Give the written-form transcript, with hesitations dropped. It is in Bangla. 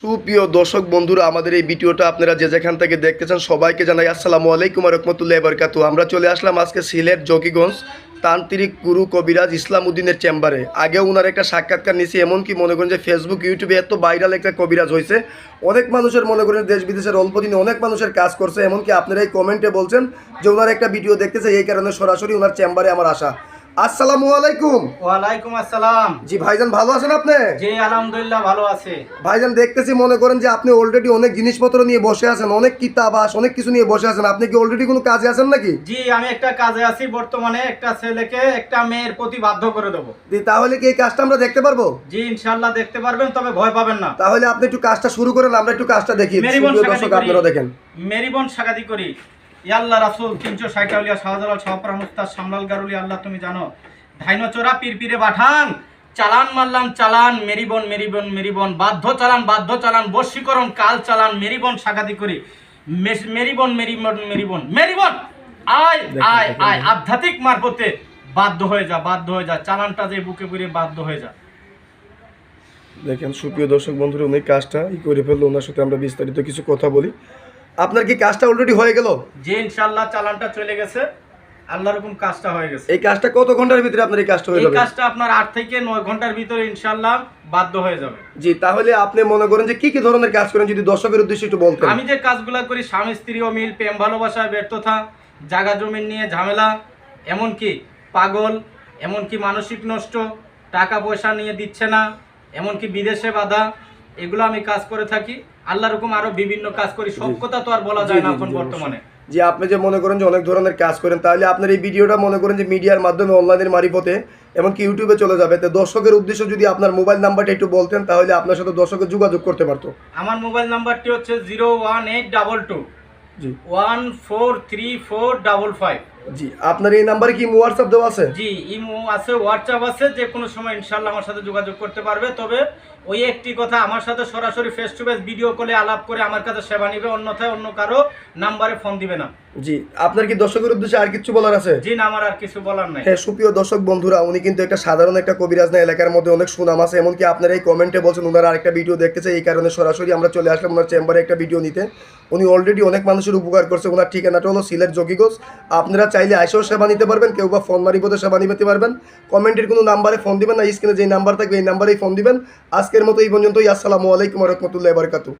সুপ্রিয় দর্শক বন্ধুরা, আমাদের এই ভিডিওটা আপনারা যে যেখান থেকে দেখতেছেন সবাইকে জানাই আসসালামু আলাইকুম ওয়া রাহমাতুল্লাহি ওয়া বারাকাতুহু। আমরা চলে আসলাম আজকে সিলেট জকিগঞ্জ তান্ত্রিক গুরু কবিরাজ ইসলাম উদ্দিনের চেম্বারে। আগেও ওনার একটা সাক্ষাৎকার নিয়েছি, এমনকি মনে করেন যে ফেসবুক ইউটিউবে এত ভাইরাল একটা কবিরাজ হয়েছে, অনেক মানুষের মনে করেন দেশ বিদেশের অল্প দিনে অনেক মানুষের কাজ করছে। এমনকি আপনারা এই কমেন্টে বলছেন যে ওনার একটা ভিডিও দেখতেছে, এই কারণে সরাসরি ওনার চেম্বারে আমার আসা। আসসালামু আলাইকুম। ওয়ালাইকুম আসসালাম। জি ভাইজান, ভালো আছেন আপনি? জি আলহামদুলিল্লাহ ভালো আছে। ভাইজান দেখতেছি মনে করেন যে আপনি অলরেডি অনেক জিনিসপত্র নিয়ে বসে আছেন, অনেক কিতাবাস অনেক কিছু নিয়ে বসে আছেন। আপনি কি অলরেডি কোনো কাজে আছেন নাকি? জি আমি একটা কাজে আছি বর্তমানে, একটা ছেলেকে একটা মেয়ের প্রতি বাধ্য করে দেবো। জি, তাহলে কি এই কাজটা আমরা দেখতে পারবো? জি ইনশাআল্লাহ দেখতে পারবেন, তবে ভয় পাবেন না। তাহলে আপনি একটু কাজটা শুরু করেন, আমরা একটু কাজটা দেখি। মেরিবন দর্শক আপনারা দেখেন। মেরিবন সাগাতি করি। ইয়াল্লাহ রাসূল 360 আউলিয়া শাহজালাল শাহপরা মুস্তাদ সামলাল গারুলি আল্লাহ তুমি জানো। ধাইনচোরা পীরপীরে বাঠান চালান মারলাম চালান মেরিবন মেরিবন মেরিবন বাধ্য চালান বশীকরণ কাল চালান মেরিবন সাগাতি করি। মেরিবন মেরিবন মেরিবন মেরিবন আয় আয় আয় আধ্যাত্মিক মারফতে বাধ্য হয়ে যা চালানটা যে বুকে পুরে বাধ্য হয়ে যা। দেখেন সুপ্রিয় দর্শক বন্ধুরা, উনি কাজটা করে ফেললো। ওনার সাথে আমরা বিস্তারিত কিছু কথা বলি। আপনার কি কাজটা অলরেডি হয়ে গেল? জি ইনশাআল্লাহ চালানটা চলে গেছে, আল্লাহর হুকুম কাজটা হয়ে গেছে। এই কাজটা কত ঘন্টার ভিতরে আপনার এই কাজটা হয়ে যাবে? এই কাজটা আপনার 8 থেকে 9 ঘন্টার ভিতরে ইনশাআল্লাহ বাধ্য হয়ে যাবে। জি, তাহলে আপনি মনে করেন যে কি কি ধরনের কাজ করেন যদি দর্শকের উদ্দেশ্যে একটু বলতেন। আমি যে কাজগুলো করি, স্বামী স্ত্রী অমিল, প্রেম ভালোবাসা ব্যর্থতা, জায়গা জমি নিয়ে ঝামেলা, এমনকি পাগল, এমনকি মানসিক নষ্ট, টাকা পয়সা নিয়ে দিচ্ছে না, এমনকি বিদেশে বাধা, এগুলো আমি কাজ করে থাকি। আল্লাহর হুকুম আরো বিভিন্ন কাজ করি, সব কথা তো আর বলা যায় না এখন বর্তমানে। যে আপনি যে মনে করেন যে অনেক ধরনের কাজ করেন, তাহলে আপনার এই ভিডিওটা মনে করেন যে মিডিয়ার মাধ্যমে অনলাইনের মারিফতে এমনকি ইউটিউবে চলে যাবে। তো দর্শকের উদ্দেশ্যে যদি আপনার মোবাইল নাম্বারটা একটু বলতেন, তাহলে আপনার সাথে দর্শকের যোগাযোগ করতে পারতো। আমার মোবাইল নাম্বারটি হচ্ছে 01822 জি 143455। জি, আপনার এই নাম্বারে কি হোয়াটসঅ্যাপ দেওয়া আছে? জি ইমো আছে, হোয়াটসঅ্যাপ আছে, যে কোনো সময় ইনশাআল্লাহ আমার সাথে যোগাযোগ করতে পারবে। তবে ওই একটি কথা, আমার সাথে সরাসরি ফেস টু ফেস ভিডিও কলে আলাপ করে আমার কাছে সেবা নিবে, অন্যথায় অন্য কারো নাম্বারে ফোন দিবে না। জি, আপনার কি দর্শকের উদ্দেশ্যে আর কিছু বলার আছে? জি না, আমার আর কিছু বলার নাই। হ্যাঁ সুপ্রিয় দর্শক বন্ধুরা, উনি কিন্তু একটা সাধারণ একটা কবিরাজ না, এলাকার মধ্যে অনেক সুনাম আছে। এমনকি আপনারা এই কমেন্টে বলছেন ওনার আরেকটা ভিডিও দেখতেছে, এই কারণে সরাসরি আমরা চলে আসলাম ওনার চেম্বারে একটা ভিডিও নিতে। উনি অলরেডি অনেক মানুষের উপকার করছে। ওনার ঠিকানাটা হলো সিলেট জকিগঞ্জ। আপনারা চাইলে আইসেও সেবা নিতে পারবেন, কেউ বা ফোন মারিপথে সেবা নিতে পারবেন। কমেন্টের কোনো নাম্বারে ফোন দিবেন না, স্ক্রিনে যেই নাম্বার থাকবে এই নাম্বারেই ফোন দিবেন। আজকের মতো এই পর্যন্তই। আসসালামু আলাইকুম ওয়া রাহমাতুল্লাহি ওয়া বারাকাতুহু।